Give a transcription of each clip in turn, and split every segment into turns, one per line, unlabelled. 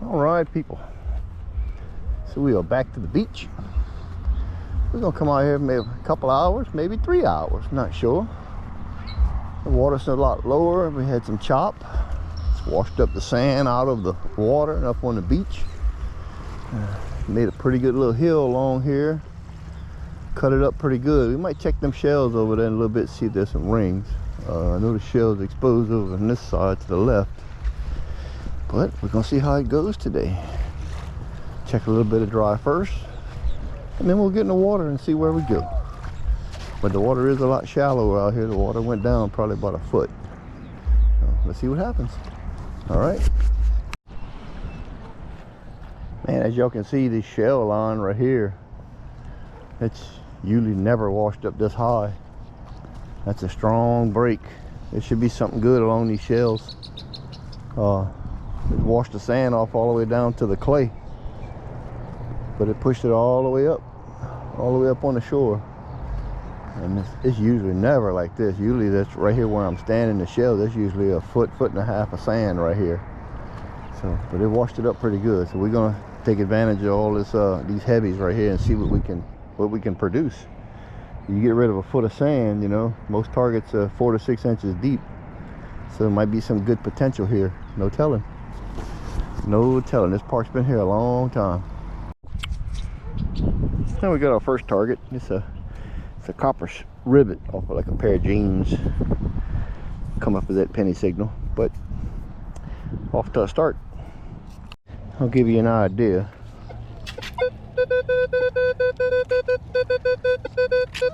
All right, people. So we are back to the beach. We're gonna come out here maybe a couple hours, maybe 3 hours, not sure. The water's a lot lower. We had some chop. It's washed up the sand out of the water and up on the beach. Made a pretty good little hill along here. Cut it up pretty good. We might check them shells over there in a little bit, see if there's some rings. I know the shell's exposed over on this side to the left. But we're gonna see how it goes today. Check a little bit of dry first, and then we'll get in the water and see where we go. But the water is a lot shallower out here. The water went down probably about a foot. So let's see what happens. All right. Man, as y'all can see, this shell line right here, it's usually never washed up this high. That's a strong break. There should be something good along these shells. It washed the sand off all the way down to the clay, but it pushed it all the way up on the shore. And it's usually never like this. Usually that's right here where I'm standing, the shell, that's usually a foot and a half of sand right here. So, but it washed it up pretty good. So we're gonna take advantage of all this these heavies right here and see what we can produce. You get rid of a foot of sand, you know, most targets are 4 to 6 inches deep. So there might be some good potential here. No telling. No telling. This park's been here a long time. Now we got our first target. It's a copper rivet off of like a pair of jeans. Come up with that penny signal, but off to a start. I'll give you an idea.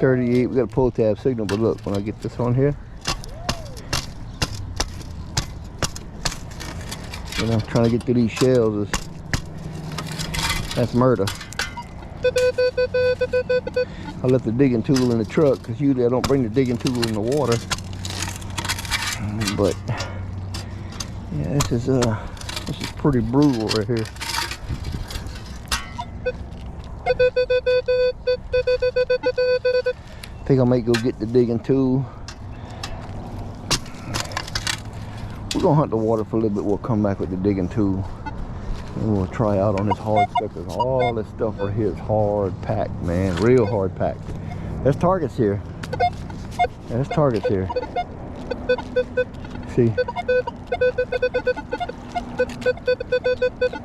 38. We got a pull tab signal, but look, when I get this on here, and I'm trying to get through these shells, that's murder. I left the digging tool in the truck because usually I don't bring the digging tool in the water. But yeah, this is pretty brutal right here. I think I might go get the digging tool. We're gonna hunt the water for a little bit. We'll come back with the digging tool and we'll try out on this hard stuff, because all this stuff right here is hard packed, man, real hard packed. There's targets here. There's targets here. See?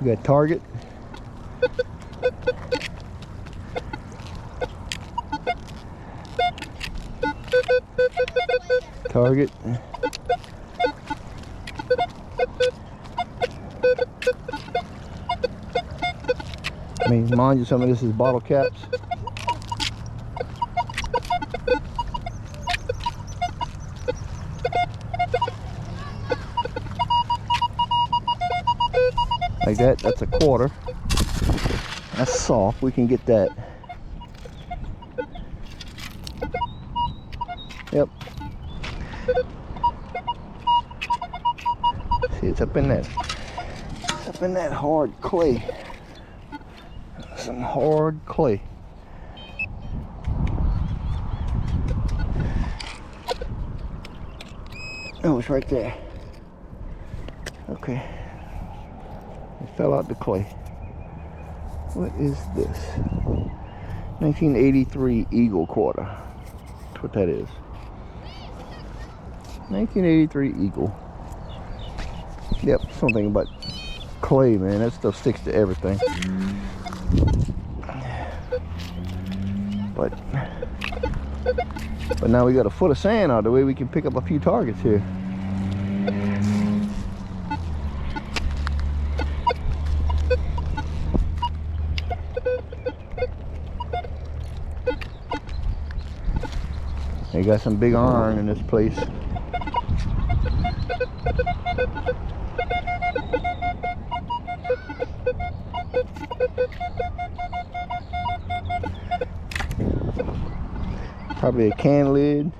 We got target. Target. I mean, mind you, some of this is bottle caps. Like that, that's a quarter. That's soft, we can get that. Yep. See, it's up in that. It's up in that hard clay. Some hard clay. Oh, it's right there. Okay. It fell out the clay. What is this? 1983 Eagle quarter. That's what that is. 1983 Eagle. Yep, something about clay, man. That stuff sticks to everything. But now we got a foot of sand out of the way, we can pick up a few targets here. They got some big iron in this place. Probably a can lid.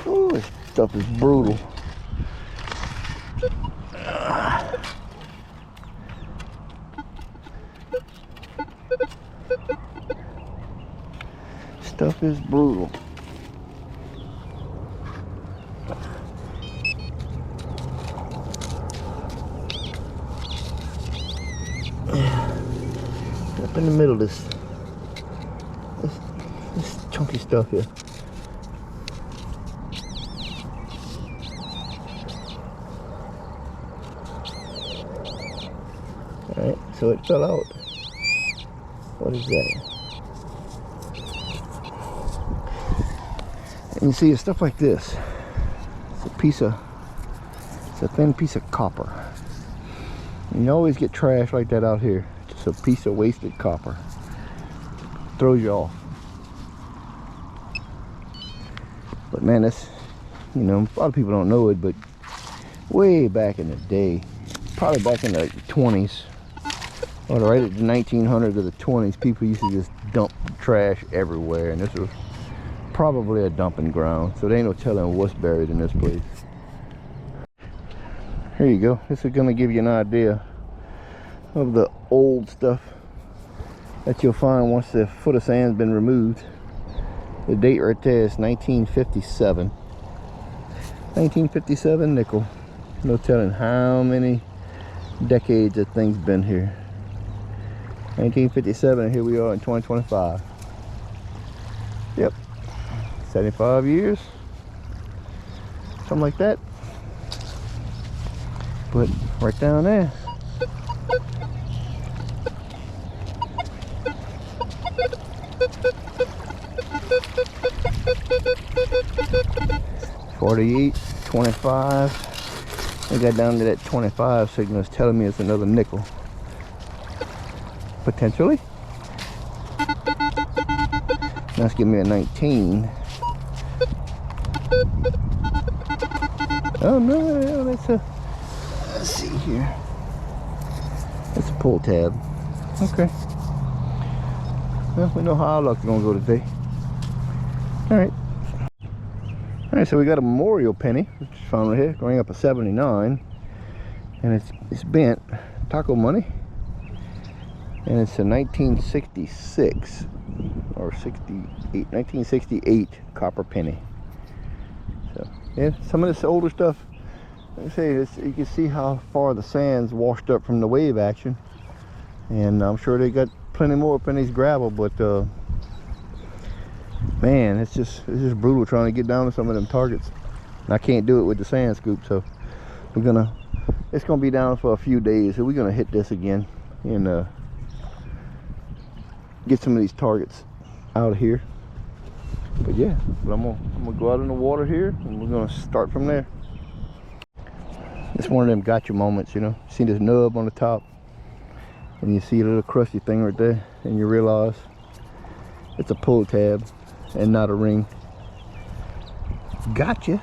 Ooh, this stuff is brutal. stuff is brutal. Up in the middle of this chunky stuff here. Alright, so it fell out. What is that? And you see, it's stuff like this. It's a thin piece of copper. And you always get trash like that out here. Just a piece of wasted copper. Throws you off. But man, that's, you know, a lot of people don't know it, but way back in the day, probably back in the 20s, or right at the 1900s or the 20s, people used to just dump trash everywhere, and this was probably a dumping ground, so there ain't no telling what's buried in this place. Here you go. This is going to give you an idea of the old stuff that you'll find once the foot of sand's been removed. The date right there is 1957. 1957 nickel. No telling how many decades that thing's been here. 1957, and here we are in 2025. Yep. 75 years. Something like that. But right down there. $48, 25. I got down to that 25 signal. It's telling me it's another nickel. Potentially. That's giving me a 19. Oh no, that's a, let's see here. That's a pull tab. Okay. Well, we know how our luck's gonna go today. Alright. Alright, so we got a memorial penny, which is found right here, going up a 79. And it's bent. Taco money. And it's a 1966 or 1968 copper penny. So yeah, some of this older stuff, like I say, you can see how far the sand's washed up from the wave action, and I'm sure they got plenty more up in these gravel, but man, it's just brutal trying to get down to some of them targets, and I can't do it with the sand scoop. So it's gonna be down for a few days, so we're gonna hit this again and get some of these targets out of here. But yeah, I'm gonna go out in the water here, and we're gonna start from there. It's one of them gotcha moments, you know. See this nub on the top, and you see a little crusty thing right there, and you realize it's a pull tab and not a ring. Gotcha.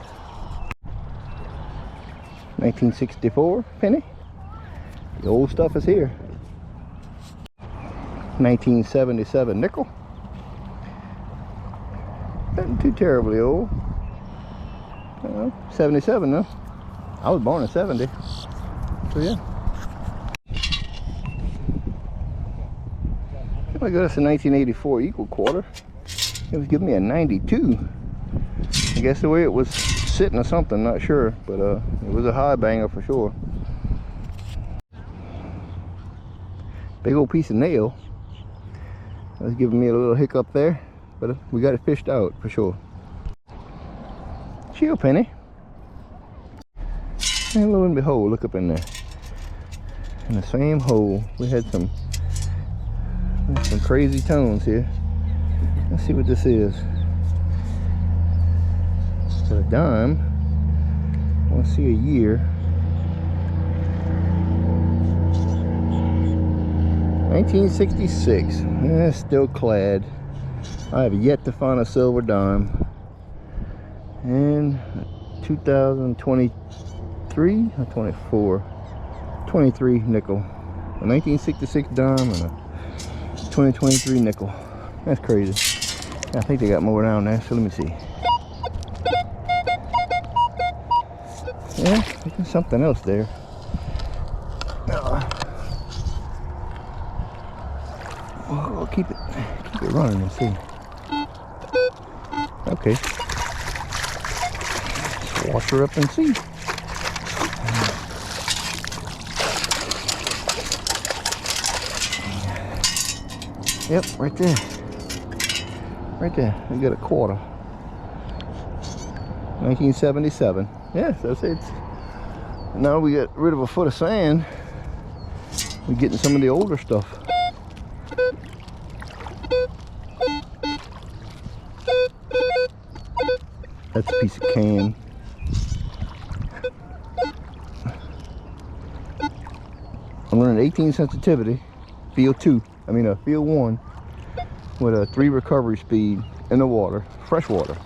1964 penny. The old stuff is here. 1977 nickel. Nothing too terribly old. 77 though. I was born in 70. So yeah. I got us a 1984 equal quarter. It was giving me a 92. I guess the way it was sitting or something, not sure, but it was a high banger for sure. Big old piece of nail. That was giving me a little hiccup there, but we got it fished out for sure. Shield penny. And lo and behold, look up in there. In the same hole, we had some crazy tones here. Let's see what this is. It's a dime. I want to see a year. 1966. Still clad. I have yet to find a silver dime. And 2023 or 24? 23 nickel. A 1966 dime and a 2023 nickel. That's crazy. I think they got more down there, so let me see. Yeah, there's something else there. We'll keep it running and see. Okay. Let's wash her up and see. Yep, right there. Right there. We got a quarter. 1977. Yes, that's it. Now we get rid of a foot of sand. We're getting some of the older stuff. That's a piece of can. I'm running 18 sensitivity, field 2. Field 1 with a 3 recovery speed in the water, fresh water,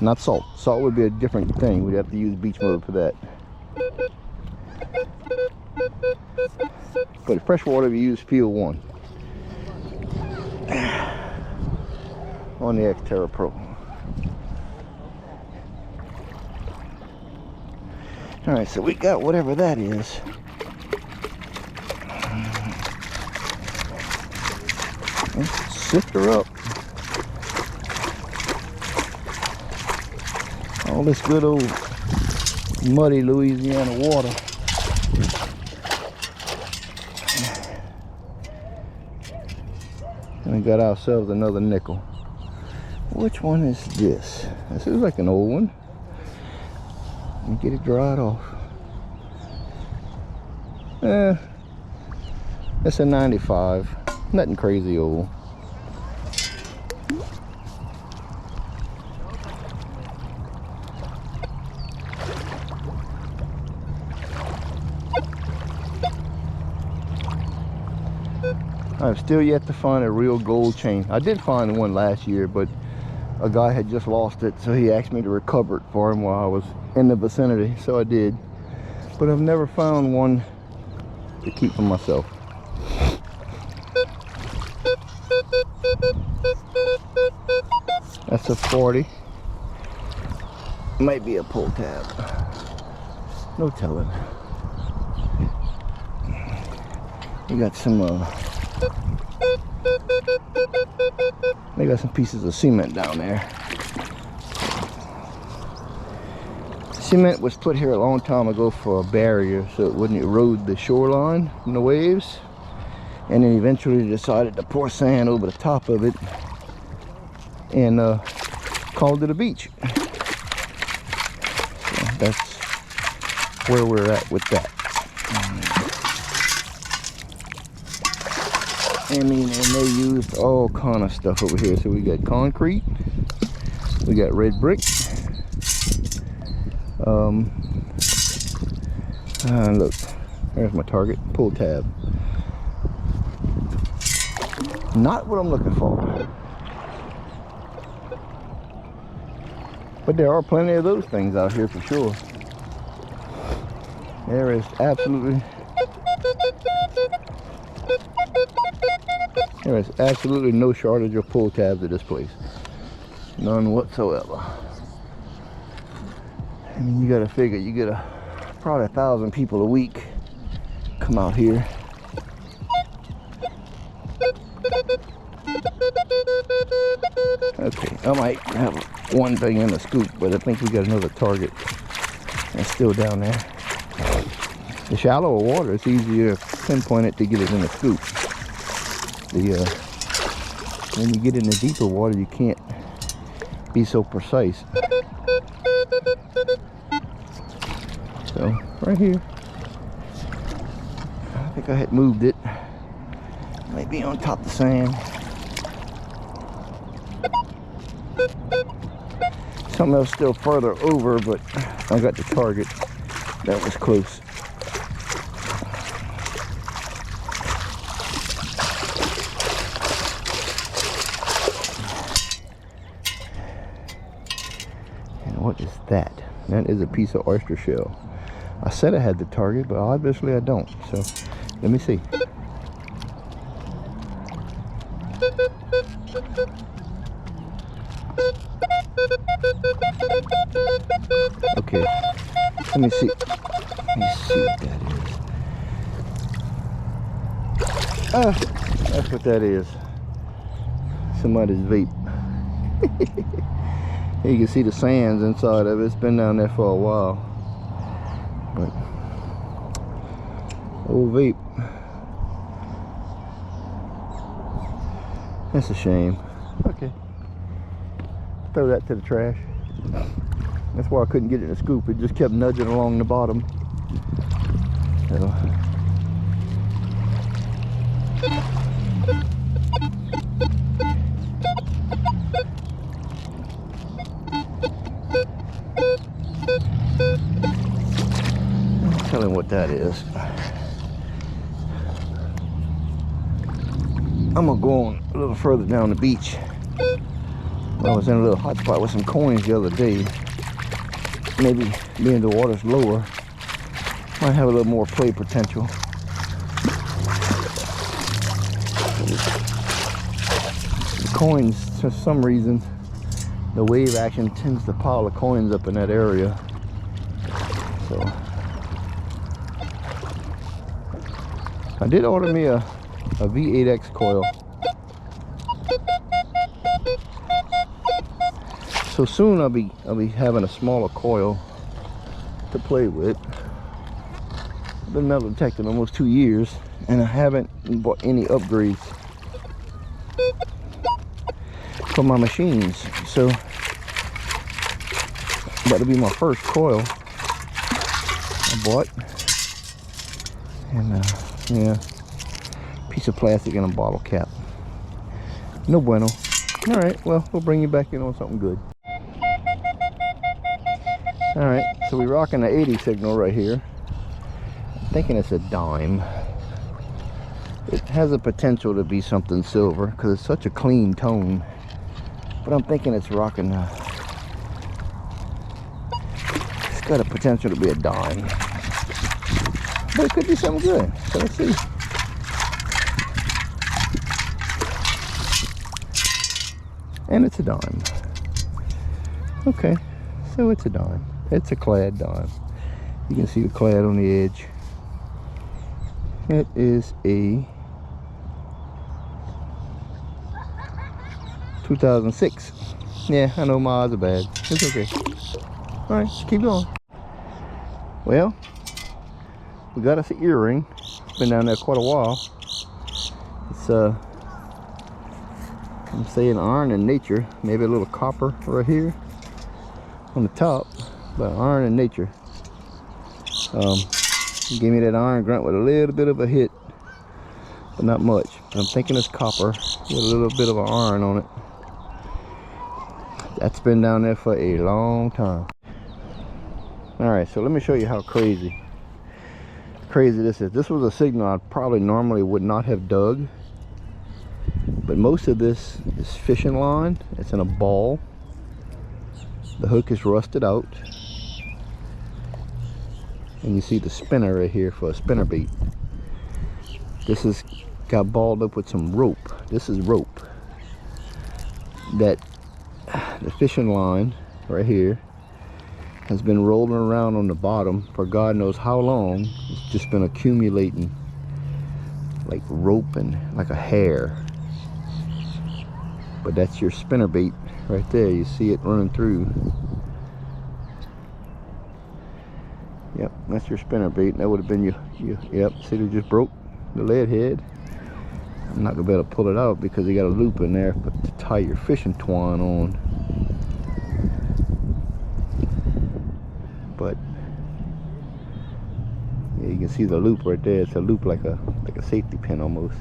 not salt. Salt would be a different thing. We'd have to use beach mode for that. But fresh water, we use field 1 on the Xterra Pro. All right, so we got whatever that is. Let's sift her up. All this good old muddy Louisiana water. And we got ourselves another nickel. Which one is this? This is like an old one. Let me get it dried off. It's a 95. Nothing crazy old. I've still yet to find a real gold chain. I did find one last year, but a guy had just lost it, so he asked me to recover it for him while I was in the vicinity, so I did. But I've never found one to keep for myself. That's a 40. Might be a pull tab. No telling. We got some they got some pieces of cement down there. Cement was put here a long time ago for a barrier so it wouldn't erode the shoreline from the waves. And then eventually decided to pour sand over the top of it and called it a beach. So that's where we're at with that. And they used all kind of stuff over here. So we got concrete, we got red brick, look, there's my target, pull tab. Not what I'm looking for. But there are plenty of those things out here for sure. There is absolutely no shortage of pull tabs at this place. None whatsoever. I mean, you gotta figure, you get probably 1,000 people a week come out here. Okay, I might have one thing in the scoop, but I think we got another target that's still down there. The shallower water, it's easier to pinpoint it to get it in the scoop. When you get in the deeper water, you can't be so precise. So, right here. I think I had moved it. Might be on top of the sand. Something else still further over, but I got the target. That was close. And what is that? That is a piece of oyster shell. I said I had the target, but obviously I don't. So let me see. Okay, let me see. Let me see what that is. That's what that is. Somebody's vape. You can see the sands inside of it. It's been down there for a while. But old vape. That's a shame. Okay. Throw that to the trash. That's why I couldn't get it in a scoop. It just kept nudging along the bottom. So. Tell him what that is. I'm gonna go on a little further down the beach. I was in a little hot spot with some coins the other day. Maybe being the water's lower, might have a little more play potential. The coins, for some reason, the wave action tends to pile the coins up in that area. So I did order me a V8X coil. So soon I'll be having a smaller coil to play with. I've been metal detecting almost 2 years and I haven't bought any upgrades for my machines. So that'll be my first coil I bought. And yeah, piece of plastic and a bottle cap. No bueno. All right, well, we'll bring you back in on something good. All right, so we're rocking the 80 signal right here. I'm thinking it's a dime. It has a potential to be something silver because it's such a clean tone. But I'm thinking it's rocking. It's got a potential to be a dime. But it could be something good. So let's see. And it's a dime. Okay, so it's a dime. It's a clad dime. You can see the clad on the edge. It is a 2006. Yeah, I know my eyes are bad. It's okay. All right, keep going. Well, we got us an earring. It's been down there quite a while. It's I'm saying iron in nature. Maybe a little copper right here on the top, but iron in nature. Gave me that iron grunt with a little bit of a hit, but not much. I'm thinking it's copper with a little bit of an iron on it. That's been down there for a long time. All right, so let me show you how crazy this is. This was a signal I probably normally would not have dug, but most of this is fishing line. It's in a ball. The hook is rusted out, and you see the spinner right here for a spinner bait. This is got balled up with some rope. This is rope that the fishing line right here has been rolling around on the bottom for God knows how long. It's just been accumulating like rope and like a hair. But that's your spinner bait right there. You see it running through. Yep, that's your spinner bait. That would have been yep, see they just broke the lead head. I'm not gonna be able to pull it out because you got a loop in there to tie your fishing twine on. But yeah, you can see the loop right there. It's a loop like a safety pin almost.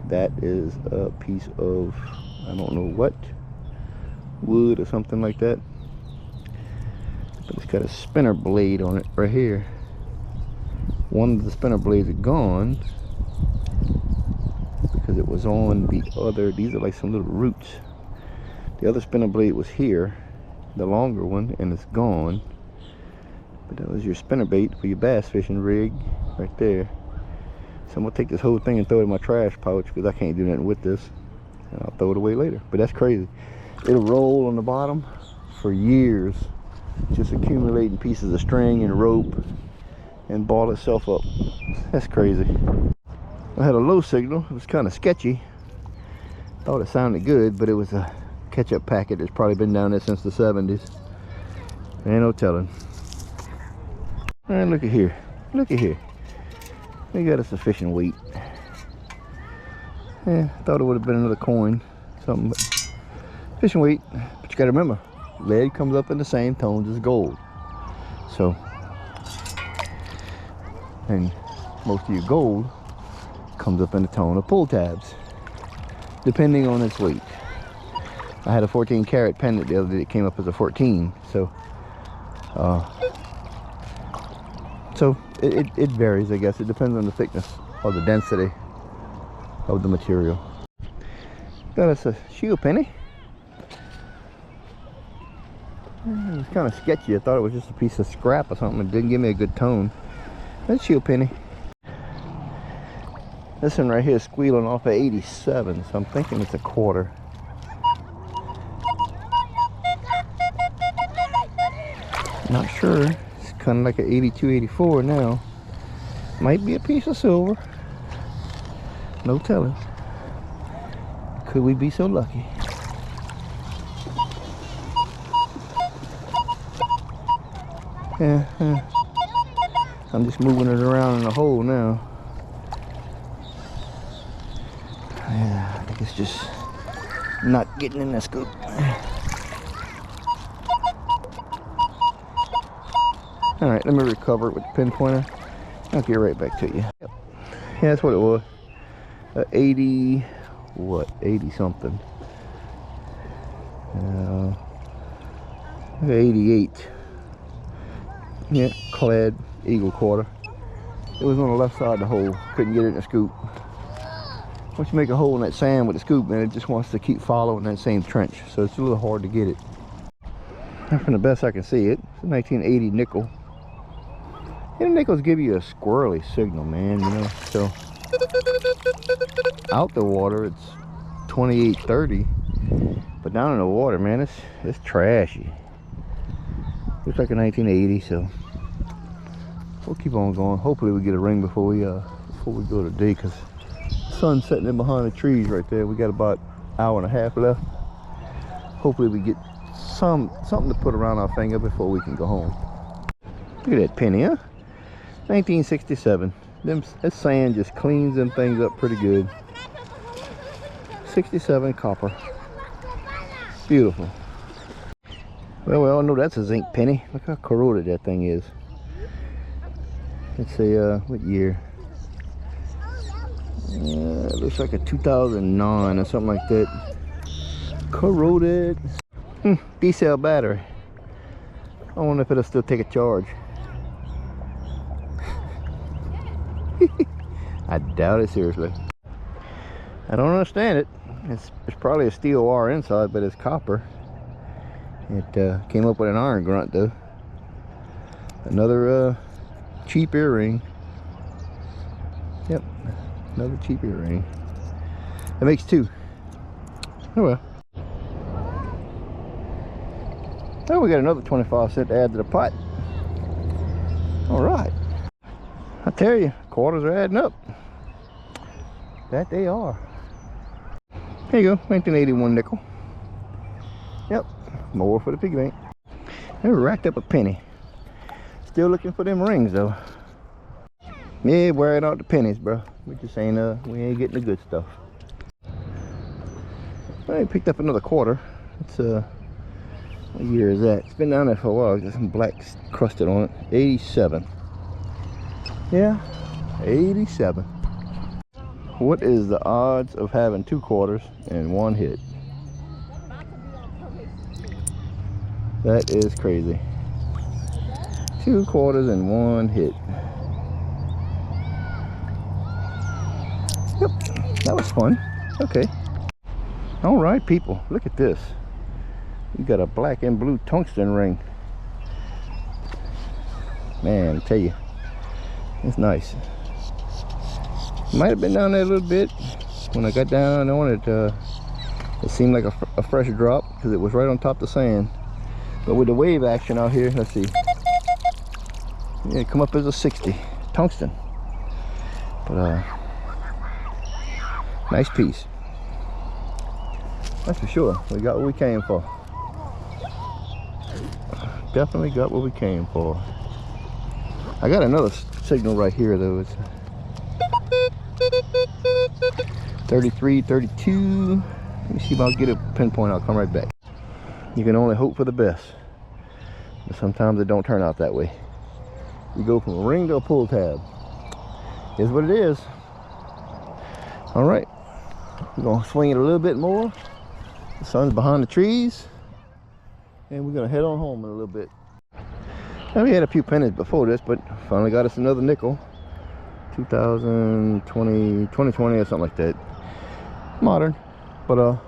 That is a piece of, I don't know what, wood or something like that. But it's got a spinner blade on it right here. One of the spinner blades are gone because it was on the other. These are like some little roots. The other spinner blade was here, the longer one, and it's gone. But that was your spinner bait for your bass fishing rig right there. So I'm gonna take this whole thing and throw it in my trash pouch because I can't do nothing with this, and I'll throw it away later. But that's crazy. It'll roll on the bottom for years, just accumulating pieces of string and rope and ball itself up. That's crazy. I had a low signal. It was kind of sketchy. Thought it sounded good, but it was a ketchup packet that's probably been down there since the 70s. Ain't no telling. And look at here. Look at here. We got a sufficient weight. Yeah, thought it would have been another coin. Something, but sufficient weight. But you gotta remember, lead comes up in the same tones as gold. So, and most of your gold comes up in the tone of pull tabs, depending on its weight. I had a 14 karat pendant the other day that came up as a 14. So it varies, I guess. It depends on the thickness or the density of the material. Got us a shield penny. It was kind of sketchy. I thought it was just a piece of scrap or something. It didn't give me a good tone. That's shield penny. This one right here is squealing off at 87, so I'm thinking it's a quarter. Not sure. It's kind of like an 82, 84 now. Might be a piece of silver. No telling. Could we be so lucky? Yeah, I'm just moving it around in the hole now. Yeah, I think it's just not getting in the scoop. Alright, let me recover it with the pinpointer. I'll get right back to you. Yep. Yeah, that's what it was. 80, what? 80 something. 88. Yeah, clad eagle quarter. It was on the left side of the hole. Couldn't get it in the scoop. Once you make a hole in that sand with the scoop, man, it just wants to keep following that same trench. So it's a little hard to get it. And from the best I can see it, it's a 1980 nickel. And nickels give you a squirrely signal, man, you know. So out the water, it's 2830. But down in the water, man, it's trashy. Looks like a 1980, so we'll keep on going. Hopefully we get a ring before we go today, because the sun's setting in behind the trees right there. We got about an hour and a half left. Hopefully we get something to put around our finger before we can go home. Look at that penny, huh? 1967. That sand just cleans them things up pretty good. 67 copper. Beautiful. Well, we all know that's a zinc penny. Look how corroded that thing is. Let's say, what year? It looks like a 2009 or something like that. Corroded. D-cell battery. I wonder if it'll still take a charge. I doubt it, seriously. I don't understand it. It's probably a steel wire inside, but it's copper. It came up with an iron grunt though. Another cheap earring. Yep, another cheap earring. That makes two. Oh well. Oh, we got another 25 cent to add to the pot. All right. I tell you, quarters are adding up. That they are. There you go, 1981 nickel. Yep, more for the piggy bank. They racked up a penny. Still looking for them rings though. Yeah, wearing out the pennies, bro. We just ain't we ain't getting the good stuff. I picked up another quarter. It's what year is that? It's been down there for a while. There's some black crusted on it. 87. Yeah, 87. What is the odds of having two quarters and one hit? That is crazy. Two quarters and one hit. Yep, that was fun. Okay. All right, people, look at this. We got a black and blue tungsten ring. Man, I tell you, it's nice. Might have been down there a little bit. When I got down on it, it seemed like a fresh drop because it was right on top of the sand. But with the wave action out here, let's see. Yeah, come up as a 60 tungsten. But nice piece. That's for sure. We got what we came for. Definitely got what we came for. I got another signal right here though. It's 33, 32. Let me see if I'll get a pinpoint. I'll come right back. You can only hope for the best, but sometimes it don't turn out that way. You go from a ring to a pull tab. Here's what it is. All right, we're gonna swing it a little bit more. The sun's behind the trees, and we're gonna head on home in a little bit. Now, we had a few pennies before this, but finally got us another nickel. 2020 or something like that. Modern, but we're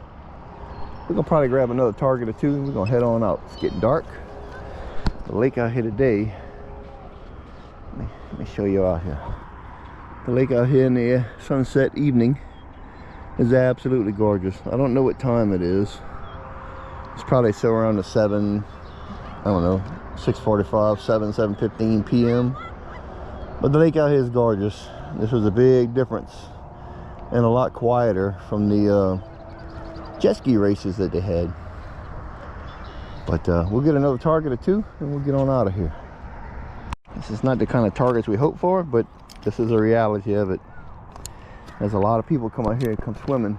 gonna probably grab another target or two and we're gonna head on out. It's getting dark. The lake out here today, let me show you out here. The lake out here in the sunset evening is absolutely gorgeous. I don't know what time it is. It's probably still around the 7, I don't know, 6:45, 7:15 p.m. But the lake out here is gorgeous. This was a big difference and a lot quieter from the jet ski races that they had. But we'll get another target or two and we'll get on out of here. This is not the kind of targets we hope for, but this is the reality of it. There's a lot of people come out here and come swimming.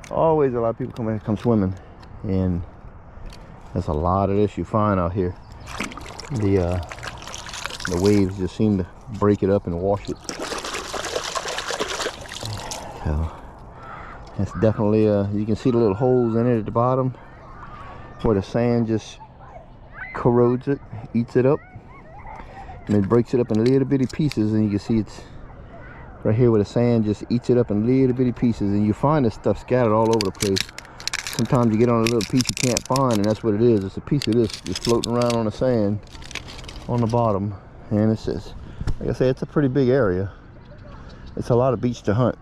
Always a lot of people come out here and come swimming. And there's a lot of this you find out here. The waves just seem to break it up and wash it. So that's definitely you can see the little holes in it at the bottom where the sand just corrodes it, eats it up, and it breaks it up in little bitty pieces. And you can see it's right here where the sand just eats it up in little bitty pieces, and you find this stuff scattered all over the place. Sometimes you get on a little piece you can't find, and that's what it is. It's a piece of this just floating around on the sand on the bottom. And it's just, like I say, it's a pretty big area. It's a lot of beach to hunt.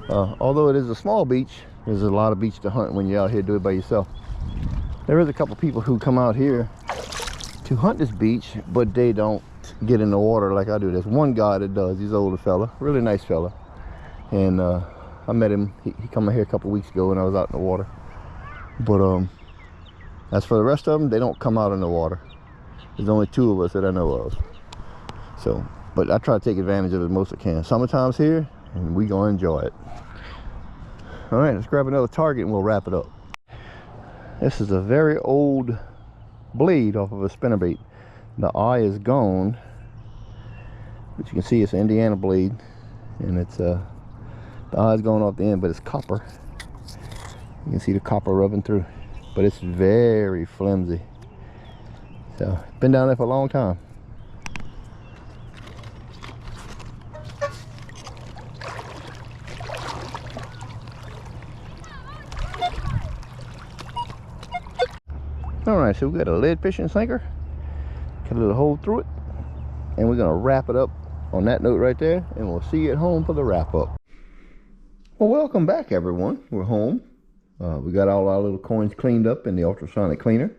Although it is a small beach, there's a lot of beach to hunt when you're out here do it by yourself. There is a couple people who come out here to hunt this beach, but they don't get in the water like I do. There's one guy that does. He's an older fella, really nice fella. And I met him, he come out here a couple weeks ago when I was out in the water. But as for the rest of them, they don't come out in the water. There's only 2 of us that I know of. So, but I try to take advantage of it most I can. Summertime's here, and we gonna enjoy it. All right, let's grab another target and we'll wrap it up. This is a very old blade off of a spinnerbait. The eye is gone, but you can see it's an Indiana blade, and it's the eye's going off the end, but it's copper. You can see the copper rubbing through, but it's very flimsy. So, been down there for a long time. All right, so we got a lead fishing sinker, got a little hole through it, and we're gonna wrap it up on that note right there, and we'll see you at home for the wrap up. Well, welcome back everyone. We're home. We got all our little coins cleaned up in the ultrasonic cleaner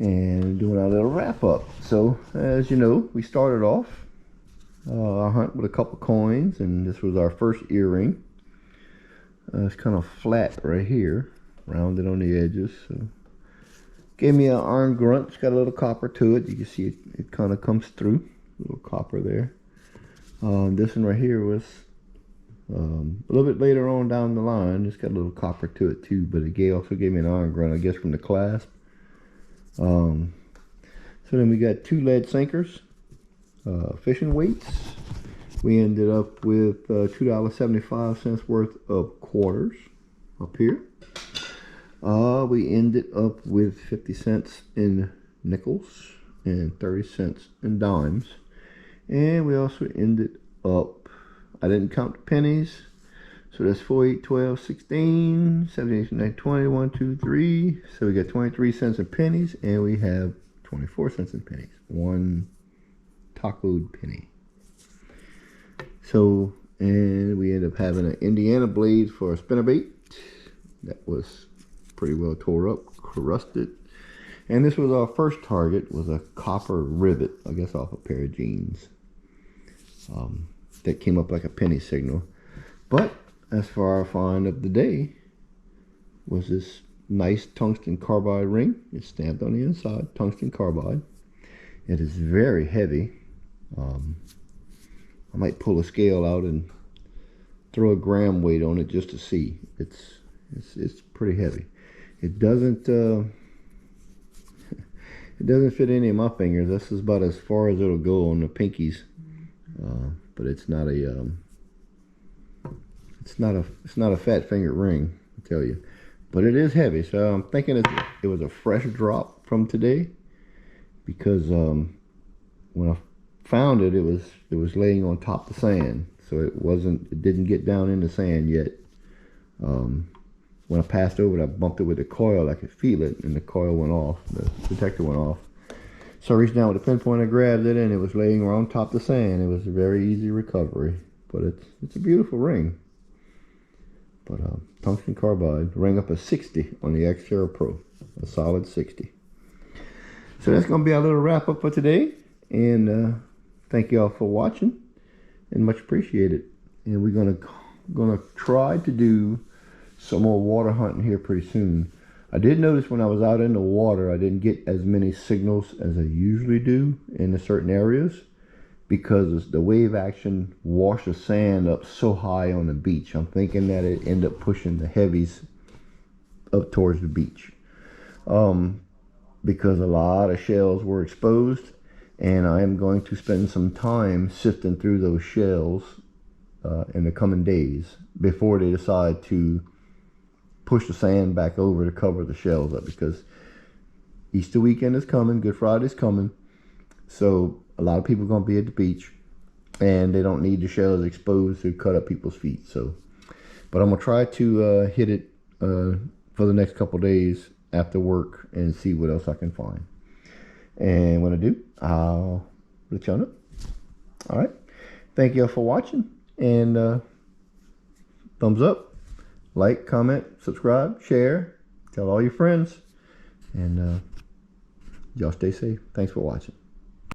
and doing our little wrap up. So as you know, we started off our hunt with a couple coins, and this was our first earring. It's kind of flat right here, rounded on the edges. So gave me an iron grunt. It's got a little copper to it. You can see it kind of comes through, a little copper there. This one right here was a little bit later on down the line. It's got a little copper to it too, but it also gave me an iron grunt, I guess, from the clasp. So then we got 2 lead sinkers, fishing weights. We ended up with $2.75 worth of quarters up here. We ended up with 50 cents in nickels and 30 cents in dimes. And we also ended up, I didn't count the pennies, so that's 4, 8, 12, 16, 17, 18, 19, 20, 1, 2, 3. So we got 23 cents in pennies, and we have 24 cents in pennies. 1 tacoed penny. So, and we ended up having an Indiana blade for a spinnerbait. That was pretty well tore up, crusted. And this was our first target, was a copper rivet, I guess off a pair of jeans. That came up like a penny signal. But as for our find of the day, was this nice tungsten carbide ring. It's stamped on the inside, tungsten carbide. It is very heavy. I might pull a scale out and throw a gram weight on it just to see. It's pretty heavy. It doesn't it doesn't fit any of my fingers. This is about as far as it'll go on the pinkies. But it's not a fat finger ring, I tell you. But it is heavy, so I'm thinking it was a fresh drop from today, because when I found it, it was laying on top of the sand, so it didn't get down in the sand yet. When I passed over it, I bumped it with the coil. I could feel it, and the coil went off, the detector went off. So I reached down with the pinpoint, I grabbed it, and it was laying around top of the sand. It was a very easy recovery, but it's a beautiful ring. But tungsten carbide, ring up a 60 on the Xterra Pro, a solid 60. So that's going to be our little wrap up for today, and thank you all for watching, and much appreciated. And we're gonna try to do some more water hunting here pretty soon. I did notice when I was out in the water, I didn't get as many signals as I usually do in the certain areas, because the wave action washed the sand up so high on the beach. I'm thinking that it ended up pushing the heavies up towards the beach, because a lot of shells were exposed, and I am going to spend some time sifting through those shells in the coming days before they decide to push the sand back over to cover the shells up, because Easter weekend is coming, Good Friday's coming, so a lot of people are going to be at the beach, and they don't need the shells exposed to cut up people's feet. So, but I'm going to try to hit it for the next couple days after work and see what else I can find. And when I do, I'll let y'all know. All right. Thank y'all for watching, and thumbs up, like, comment, subscribe, share, tell all your friends, and y'all stay safe. Thanks for watching.